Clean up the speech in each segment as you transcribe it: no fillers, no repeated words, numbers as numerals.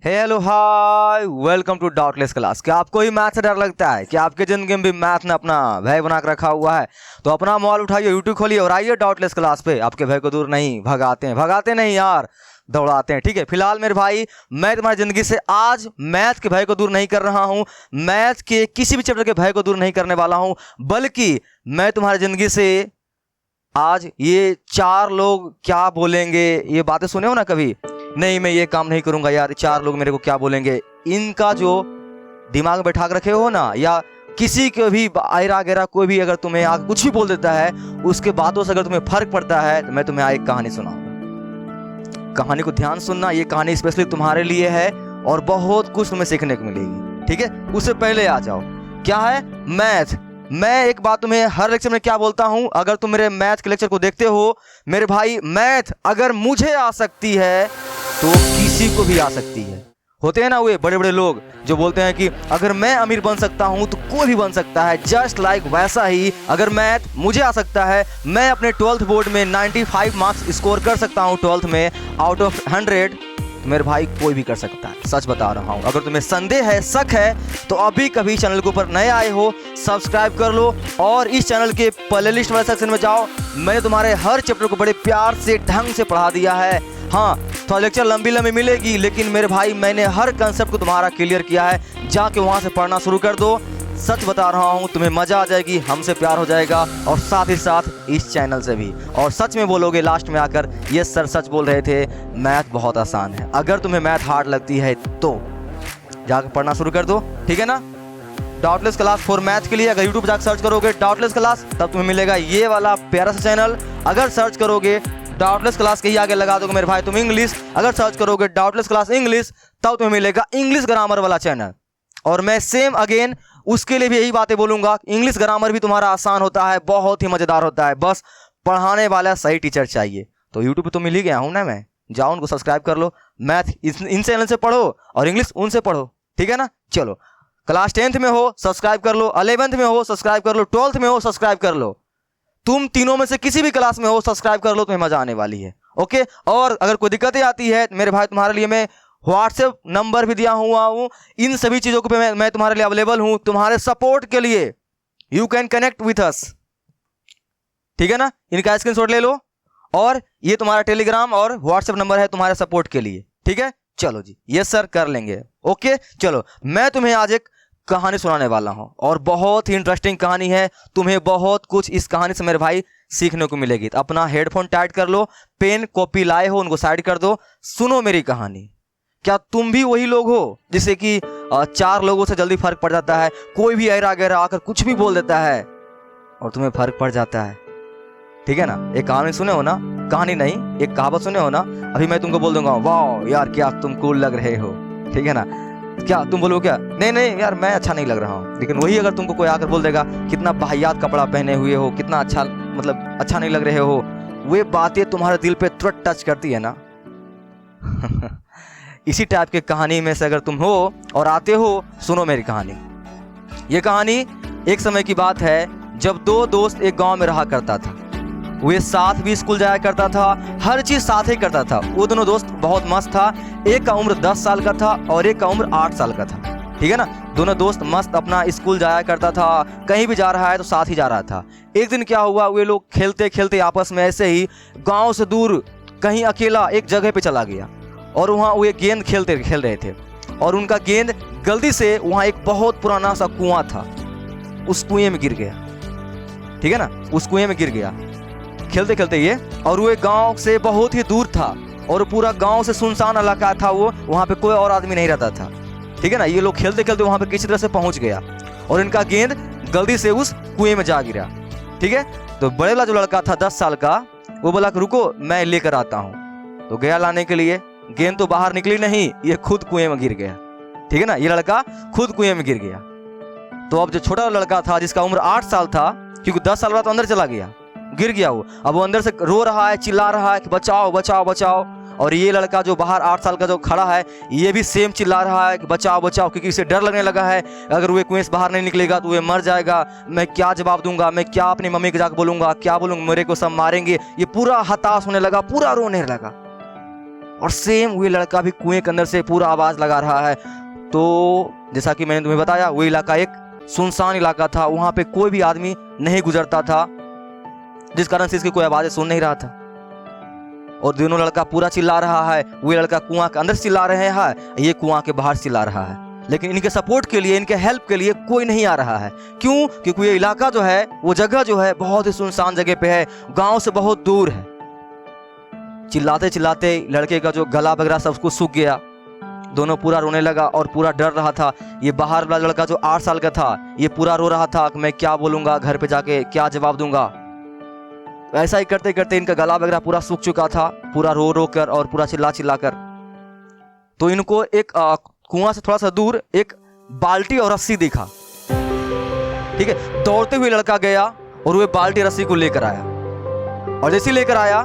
Hello hi welcome to doubtless class. क्या आपको ही math से डर लगता है? क्या आपके जिंदगी में भी मैथ ने अपना भय बना के रखा हुआ है? तो अपना मोबाइल उठाइए, यूट्यूब खोलिए और आइए डाउटलेस क्लास पे। आपके भय को दूर नहीं भगाते नहीं यार, दौड़ाते हैं। ठीक है, फिलहाल मेरे भाई मैं तुम्हारी जिंदगी से आज मैथ के भय को दूर नहीं कर रहा हूँ, मैथ के किसी भी चैप्टर के भय को दूर नहीं करने वाला हूँ, बल्कि मैं तुम्हारी जिंदगी से आज ये चार लोग क्या बोलेंगे, ये बातें सुने हो ना कभी, नहीं मैं ये काम नहीं करूंगा यार, चार लोग मेरे को क्या बोलेंगे, इनका जो दिमाग में बैठा के रखे हो ना, या किसी के भी आयरा गैरा कोई भी अगर तुम्हें आगे कुछ भी बोल देता है, उसके बातों से अगर तुम्हें फर्क पड़ता है, तो मैं तुम्हें एक कहानी सुनाऊंगा। कहानी को ध्यान सुनना, ये कहानी स्पेशली तुम्हारे लिए है और बहुत कुछ तुम्हें सीखने को मिलेगी। ठीक है, उससे पहले आ जाओ, क्या है मैथ। मैं एक बात तुम्हें हर लेक्चर में क्या बोलता हूं, अगर तुम मेरे मैथ के लेक्चर को देखते हो मेरे भाई, मैथ अगर मुझे आ सकती है तो किसी को भी आ सकती है। होते हैं ना वे बड़े बड़े लोग जो बोलते हैं कि अगर मैं अमीर बन सकता हूं तो कोई भी बन सकता है, जस्ट लाइक वैसा ही अगर मैथ मुझे आ सकता है, मैं अपने 12th बोर्ड में 95 मार्क्स स्कोर कर सकता हूं 12th में आउट ऑफ 100, मेरे भाई कोई भी कर सकता है। सच बता रहा हूं, अगर तुम्हें संदेह है, शक है, तो अभी कभी चैनल के ऊपर नए आए हो सब्सक्राइब कर लो और इस चैनल के प्लेलिस्ट वाले सेक्शन में जाओ। मैंने तुम्हारे हर चैप्टर को बड़े प्यार से ढंग से पढ़ा दिया है। हाँ, तो लेक्चर लंबी मिलेगी, लेकिन मेरे भाई मैंने हर कंसेप्ट को तुम्हारा क्लियर किया है। जाके वहां से पढ़ना शुरू कर दो। सच बता रहा हूँ, तुम्हें मजा आ जाएगी, हमसे प्यार हो जाएगा और साथ ही साथ इस चैनल से भी। और सच में बोलोगे लास्ट में आकर, ये सर सच बोल रहे थे, मैथ बहुत आसान है। अगर तुम्हें मैथ हार्ड लगती है तो जाकर पढ़ना शुरू कर दो। ठीक है ना, डाउटलेस क्लास फॉर मैथ के लिए अगर यूट्यूब जाकर सर्च करोगे डाउटलेस क्लास, तब तुम्हें मिलेगा ये वाला प्यारा सा चैनल। अगर सर्च करोगे डाउटलेस क्लास के ही आगे लगा दोगे मेरे भाई तुम इंग्लिश, अगर सर्च करोगे डाउटलेस क्लास इंग्लिश, तब तुम्हें मिलेगा इंग्लिश ग्रामर वाला चैनल। और मैं सेम अगेन उसके लिए भी यही बातें बोलूंगा, इंग्लिश ग्रामर भी तुम्हारा आसान होता है, बहुत ही मजेदार होता है, बस पढ़ाने वाला सही टीचर चाहिए। तो यूट्यूब पे तो मिल ही गया हूं ना मैं, जाओ उनको सब्सक्राइब कर लो, मैथ इन चैनल से पढ़ो और इंग्लिश उनसे पढ़ो। ठीक है ना, चलो क्लास 10th में हो सब्सक्राइब कर लो, 11th में हो सब्सक्राइब कर लो, 12th में हो सब्सक्राइब कर लो, तुम तीनों में से किसी भी क्लास में हो सब्सक्राइब कर लो, तुम्हें मजा आने वाली है। ओके, और अगर कोई दिक्कतें आती है मेरे भाई, तुम्हारे लिए मैं व्हाट्सएप नंबर भी दिया हुआ हूं, इन सभी चीजों पे मैं तुम्हारे लिए अवेलेबल हूं, तुम्हारे सपोर्ट के लिए। You can connect with us. ठीक है ना, इनका स्क्रीनशॉट ले लो, और ये तुम्हारा टेलीग्राम और व्हाट्सएप नंबर है तुम्हारे सपोर्ट के लिए। ठीक है, चलो जी, यस सर कर लेंगे। ओके, चलो मैं तुम्हें आज एक कहानी सुनाने वाला हूं और बहुत ही इंटरेस्टिंग कहानी है, तुम्हें बहुत कुछ इस कहानी से मेरे भाई सीखने को मिलेगी। तो अपना हेडफोन टाइट कर लो, पेन कॉपी लाए हो उनको साइड कर दो, सुनो मेरी कहानी। क्या तुम भी वही लोग हो जिसे कि चार लोगों से जल्दी फर्क पड़ जाता है, कोई भी ऐरा गैरा आकर कुछ भी बोल देता है और तुम्हें फर्क पड़ जाता है? ठीक है ना, एक कहानी सुने हो ना, कहानी नहीं एक कहावत सुने हो ना, अभी मैं तुमको बोल दूंगा वाह यार क्या तुम कूल लग रहे हो, ठीक है ना, क्या तुम बोलो क्या, नहीं यार मैं अच्छा नहीं लग रहा हूँ। लेकिन वही अगर तुमको कोई आकर बोल देगा कितना वाहियात कपड़ा पहने हुए हो, कितना अच्छा, मतलब अच्छा नहीं लग रहे हो, वे बातें तुम्हारे दिल पे तुरंत टच करती है ना। इसी टाइप की कहानी में से अगर तुम हो और आते हो, सुनो मेरी कहानी। ये कहानी एक समय की बात है जब दो दोस्त एक गांव में रहा करता था। वे साथ भी स्कूल जाया करता था, हर चीज साथ ही करता था। वो दोनों दोस्त बहुत मस्त था, एक का उम्र 10 साल का था और एक का उम्र 8 साल का था। ठीक है ना, दोनों दोस्त मस्त अपना स्कूल जाया करता था, कहीं भी जा रहा है तो साथ ही जा रहा था। एक दिन क्या हुआ, वे लोग खेलते खेलते आपस में ऐसे ही गाँव से दूर कहीं अकेला एक जगह पे चला गया और वहाँ वे गेंद खेल रहे थे और उनका गेंद गलती से वहाँ एक बहुत पुराना सा कुआं था, उस कुएं में गिर गया। ठीक है ना, उस कुएं में गिर गया खेलते खेलते ये, और वो गांव से बहुत ही दूर था और पूरा गांव से सुनसान इलाका था वो, वहाँ पे कोई और आदमी नहीं रहता था। ठीक है ना, ये लोग खेलते खेलते वहाँ पे किसी तरह से पहुँच गया और इनका गेंद गलती से उस कुएं में जा गिरा। ठीक है, तो बड़े वाला जो लड़का था 10 साल का, वो बोला रुको मैं लेकर आता हूँ। तो गया लाने के लिए, गेंद तो बाहर निकली नहीं, ये खुद कुएं में गिर गया। ठीक है ना, ये लड़का खुद कुएं में गिर गया। तो अब जो छोटा लड़का था जिसका उम्र 8 साल था, क्योंकि 10 साल बाद तो अंदर चला गया, गिर गया वो, अब वो अंदर से रो रहा है, चिल्ला रहा है कि बचाओ बचाओ बचाओ। और ये लड़का जो बाहर 8 साल का जो खड़ा है, ये भी सेम चिल्ला रहा है कि बचाओ बचाओ, क्योंकि इसे डर लगने लगा है अगर वो कुएं से बाहर नहीं निकलेगा तो वो मर जाएगा। मैं क्या जवाब दूंगा, मैं क्या अपनी मम्मी को जाकर बोलूंगा, क्या बोलूंगा, मेरे को सब मारेंगे। ये पूरा हताश होने लगा, पूरा रोने लगा। और सेम वही लड़का भी कुएं के अंदर से पूरा आवाज लगा रहा है। तो जैसा कि मैंने तुम्हें बताया, वो इलाका एक सुनसान इलाका था, वहां पे कोई भी आदमी नहीं गुजरता था, जिस कारण से इसकी कोई आवाजें सुन नहीं रहा था। और दोनों लड़का पूरा चिल्ला रहा है, वो लड़का कुआं के अंदर चिल्ला रहे हैं, ये कुआं के बाहर चिल्ला रहा है, लेकिन इनके सपोर्ट के लिए, इनके हेल्प के लिए कोई नहीं आ रहा है। क्यों? क्योंकि ये इलाका जो है, वो जगह जो है बहुत ही सुनसान जगह पे है, गांव से बहुत दूर है। चिल्लाते चिल्लाते लड़के का जो गला वगैरह सब कुछ सूख गया, दोनों पूरा रोने लगा और पूरा डर रहा था। ये बाहर वाला लड़का जो 8 साल का था, ये पूरा रो रहा था कि मैं क्या बोलूंगा, घर पे जाके क्या जवाब दूंगा। ऐसा ही करते करते इनका गला वगैरह पूरा सूख चुका था, पूरा रो रो कर और पूरा चिल्ला चिल्ला कर। तो इनको एक कुआं से थोड़ा सा दूर एक बाल्टी और रस्सी दिखा। ठीक है, दौड़ते हुए लड़का गया और वो बाल्टी रस्सी को लेकर आया, और जैसे लेकर आया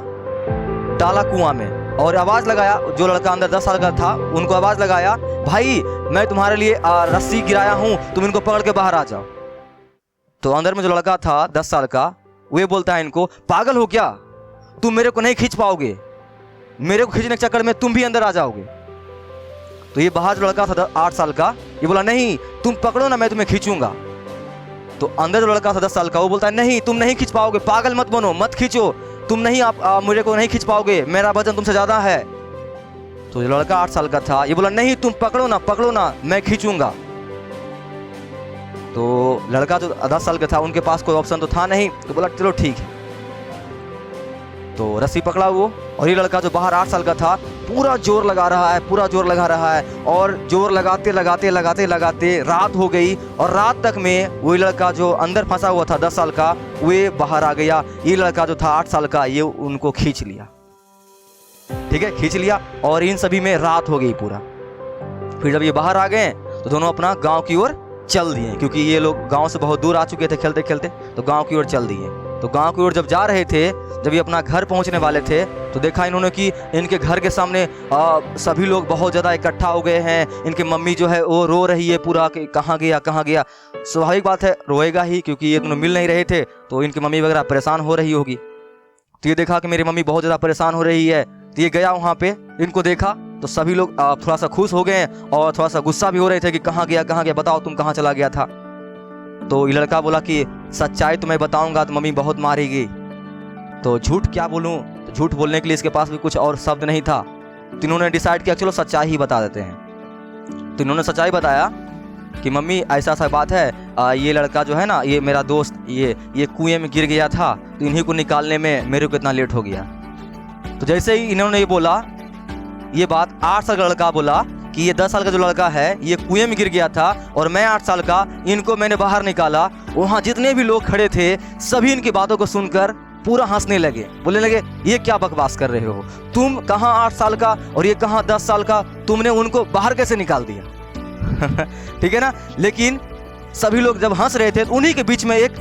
डाला कुआं में और आवाज लगाया। जो लड़का अंदर 10 साल का था, उनको आवाज लगाया, भाई मैं तुम्हारे लिए रस्सी गिराया हूं, तुम इनको पकड़ के बाहर आ जाओ। तो अंदर में जो लड़का था 10 साल का, वे बोलता है इनको, पागल हो क्या, तुम मेरे को नहीं खींच पाओगे, मेरे को खींचने के चक्कर में तुम भी अंदर आ जाओगे। तो ये बाहर जो लड़का था 8 साल का, ये बोला नहीं तुम पकड़ो ना, मैं तुम्हें खींचूंगा। तो अंदर जो लड़का था 10 साल का, वो बोलता है नहीं तुम नहीं खींच पाओगे, पागल मत बनो, मत खींचो, तुम नहीं मुझे को नहीं खींच पाओगे, मेरा वजन तुमसे ज्यादा है। तो जो लड़का 8 साल का था, ये बोला नहीं तुम पकड़ो ना, मैं खींचूंगा। तो लड़का जो 10 साल का था, उनके पास कोई ऑप्शन तो था नहीं, तो बोला चलो ठीक है। तो रस्सी पकड़ा वो, और ये लड़का जो बाहर 8 साल का था, पूरा जोर लगा रहा है, पूरा जोर लगा रहा है, और जोर लगाते लगाते लगाते लगाते रात हो गई। और रात तक में वही लड़का जो अंदर फंसा हुआ था 10 साल का, वे बाहर आ गया। ये लड़का जो था 8 साल का, ये उनको खींच लिया। ठीक है, खींच लिया, और इन सभी में रात हो गई पूरा। फिर जब ये बाहर आ गए तो दोनों अपना गांव की ओर चल दिए, क्योंकि ये लोग गांव से बहुत दूर आ चुके थे खेलते खेलते, तो गांव की ओर चल दिए। तो गांव की ओर जब जा रहे थे, जब ये अपना घर पहुंचने वाले थे, तो देखा इन्होंने कि इनके घर के सामने सभी लोग बहुत ज़्यादा इकट्ठा हो गए हैं। इनकी मम्मी जो है वो रो रही है पूरा कि कहाँ गया कहाँ गया। स्वाभाविक बात है, रोएगा ही, क्योंकि ये दोनों मिल नहीं रहे थे, तो इनकी मम्मी वगैरह परेशान हो रही होगी। तो ये देखा कि मेरी मम्मी बहुत ज़्यादा परेशान हो रही है, तो ये गया वहाँ पे, इनको देखा तो सभी लोग थोड़ा सा खुश हो गए और थोड़ा सा गुस्सा भी हो रहे थे कि कहाँ गया, बताओ तुम कहाँ चला गया था। तो ये लड़का बोला कि सच्चाई तो मैं बताऊंगा तो मम्मी बहुत मारेगी, तो झूठ क्या बोलूं। तो झूठ बोलने के लिए इसके पास भी कुछ और शब्द नहीं था, तो इन्होंने डिसाइड किया चलो सच्चाई ही बता देते हैं। तो इन्होंने सच्चाई बताया कि मम्मी ऐसा सा बात है, ये लड़का जो है ना, ये मेरा दोस्त, ये कुएं में गिर गया था, तो इन्हीं को निकालने में मेरे को इतना लेट हो गया। तो जैसे ही इन्होंने ये बोला, ये बात 8 साल का लड़का बोला कि ये 10 साल का जो लड़का है ये कुएं में गिर गया था और मैं 8 साल का, इनको मैंने बाहर निकाला। वहाँ जितने भी लोग खड़े थे सभी इनकी बातों को सुनकर पूरा हंसने लगे, बोलने लगे ये क्या बकवास कर रहे हो, तुम कहाँ 8 साल का और ये कहाँ 10 साल का, तुमने उनको बाहर कैसे निकाल दिया। ठीक है ना। लेकिन सभी लोग जब हंस रहे थे, तो उन्हीं के बीच में एक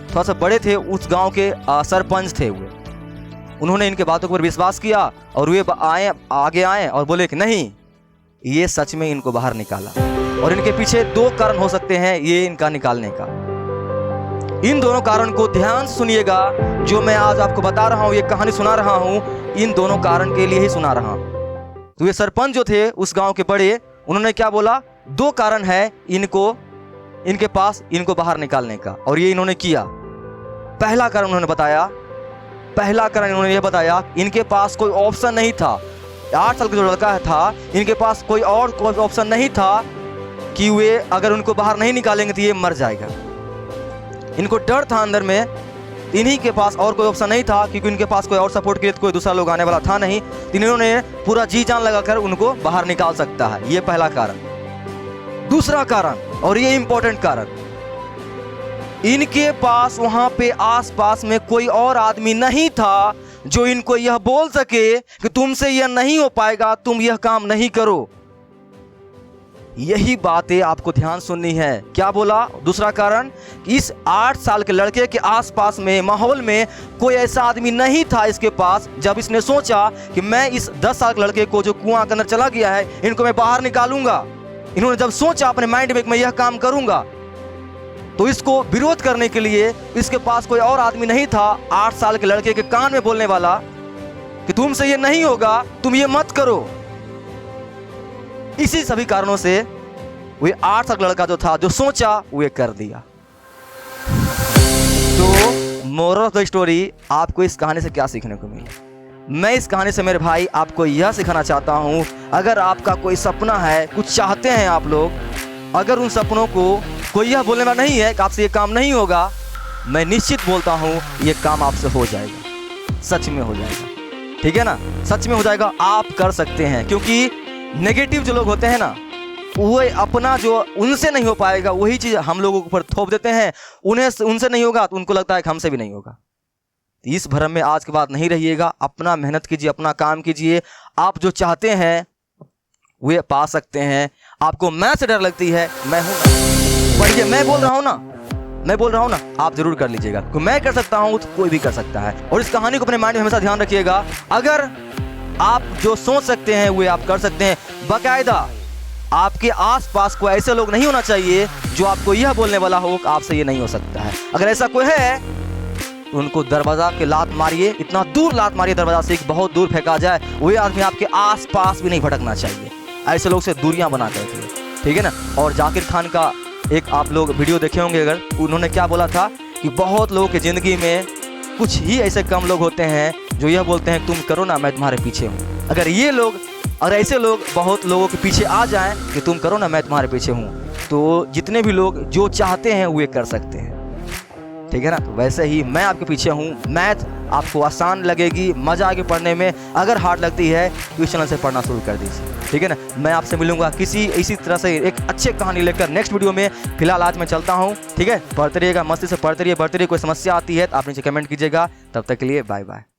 थोड़ा सा बड़े थे, उस गाँव के सरपंच थे, हुए उन्होंने इनके बातों पर विश्वास किया और वे आगे आए और बोले कि नहीं, ये सच में इनको बाहर निकाला। और इनके पीछे 2 कारण हो सकते हैं ये इनका निकालने का। इन दोनों कारण को ध्यान से सुनिएगा, जो मैं आज आपको बता रहा हूँ, ये कहानी सुना रहा हूँ, इन दोनों कारण के लिए ही सुना रहा हूँ। तो ये सरपंच जो थे उस गांव के बड़े, उन्होंने क्या बोला, 2 कारण है इनके पास इनको बाहर निकालने का, और ये इन्होंने किया। पहला कारण इन्होंने यह बताया, इनके पास कोई ऑप्शन नहीं था। 8 साल का जो लड़का था, इनके पास कोई ऑप्शन नहीं था कि वे अगर उनको बाहर नहीं निकालेंगे तो ये मर जाएगा। इनको डर था अंदर में, इन्हीं के पास और कोई ऑप्शन नहीं था, क्योंकि इनके पास कोई और सपोर्ट के लिए कोई दूसरा लोग आने वाला था नहीं। तो इन्होंने पूरा जी जान लगाकर उनको बाहर निकाल सकता है, ये पहला कारण। दूसरा कारण, और ये इंपॉर्टेंट कारण, इनके पास वहां पे आसपास में कोई और आदमी नहीं था जो इनको यह बोल सके कि तुमसे यह नहीं हो पाएगा, तुम यह काम नहीं करो। यही बातें आपको ध्यान सुननी है। क्या बोला दूसरा कारण, इस 8 साल के लड़के के आसपास में माहौल में कोई ऐसा आदमी नहीं था इसके पास। जब इसने सोचा कि मैं इस 10 साल के लड़के को जो कुआं के अंदर चला गया है, इनको मैं बाहर निकालूंगा, इन्होंने जब सोचा अपने माइंड में मैं यह काम करूंगा, तो इसको विरोध करने के लिए इसके पास कोई और आदमी नहीं था 8 साल के लड़के के कान में बोलने वाला कि तुमसे ये नहीं होगा, तुम ये मत करो। इसी सभी कारणों से वो 8 साल का लड़का जो था, जो सोचा वो ये कर दिया। तो मोरल ऑफ द स्टोरी, आपको इस कहानी से क्या सीखने को मिला? मैं इस कहानी से मेरे भाई आपको यह सिखाना चाहता हूँ, अगर आपका कोई सपना है, कुछ चाहते हैं आप लोग, अगर उन सपनों को कोई यह बोलने वाला नहीं है कि आपसे ये काम नहीं होगा, मैं निश्चित बोलता हूँ ये काम आपसे हो जाएगा, सच में हो जाएगा। ठीक है ना, सच में हो जाएगा, आप कर सकते हैं। क्योंकि नेगेटिव जो लोग होते हैं ना, वो अपना जो उनसे नहीं हो पाएगा वही चीज़ हम लोगों के ऊपर थोप देते हैं। उन्हें उनसे नहीं होगा तो उनको लगता है कि हमसे भी नहीं होगा। इस भ्रम में आज के बाद नहीं रहिएगा, अपना मेहनत कीजिए, अपना काम कीजिए। आप जो चाहते हैं वे पा सकते हैं। आपको मैथ से डर लगती है, मैं हूं ना, पढ़िए, मैं बोल रहा हूं ना, आप जरूर कर लीजिएगा। क्योंकि मैं कर सकता हूं तो कोई भी कर सकता है। और इस कहानी को अपने माइंड में हमेशा ध्यान रखिएगा, अगर आप जो सोच सकते हैं वे आप कर सकते हैं। बाकायदा आपके आसपास कोई ऐसे लोग नहीं होना चाहिए जो आपको यह बोलने वाला हो कि आपसे ये नहीं हो सकता है। अगर ऐसा कोई है उनको दरवाजा के लात मारिए, इतना दूर लात मारिए दरवाजा से कि बहुत दूर फेंका जाए। वही आदमी आपके आसपास भी नहीं भटकना चाहिए। ऐसे लोग से दूरियां बना कर रखिए, ठीक है ना। और जाकिर खान का एक आप लोग वीडियो देखे होंगे, अगर उन्होंने क्या बोला था कि बहुत लोगों की ज़िंदगी में कुछ ही ऐसे कम लोग होते हैं जो यह बोलते हैं तुम करो ना, मैं तुम्हारे पीछे हूँ। अगर ये लोग और ऐसे लोग बहुत लोगों के पीछे आ जाएं कि तुम करो ना, मैं तुम्हारे पीछे हूँ, तो जितने भी लोग जो चाहते हैं वो कर सकते हैं। ठीक है ना। तो वैसे ही मैं आपके पीछे हूँ। मैथ आपको आसान लगेगी, मजा आगे पढ़ने में। अगर हार्ड लगती है तो इस चैनल से पढ़ना शुरू कर दीजिए, ठीक है ना। मैं आपसे मिलूंगा किसी इसी तरह से एक अच्छे कहानी लेकर नेक्स्ट वीडियो में। फिलहाल आज मैं चलता हूँ, ठीक है। पढ़ते रहिएगा, मस्ती से पढ़ते रहिए, बढ़ते रहिए। कोई समस्या आती है तो आप नीचे कमेंट कीजिएगा। तब तक के लिए बाय बाय।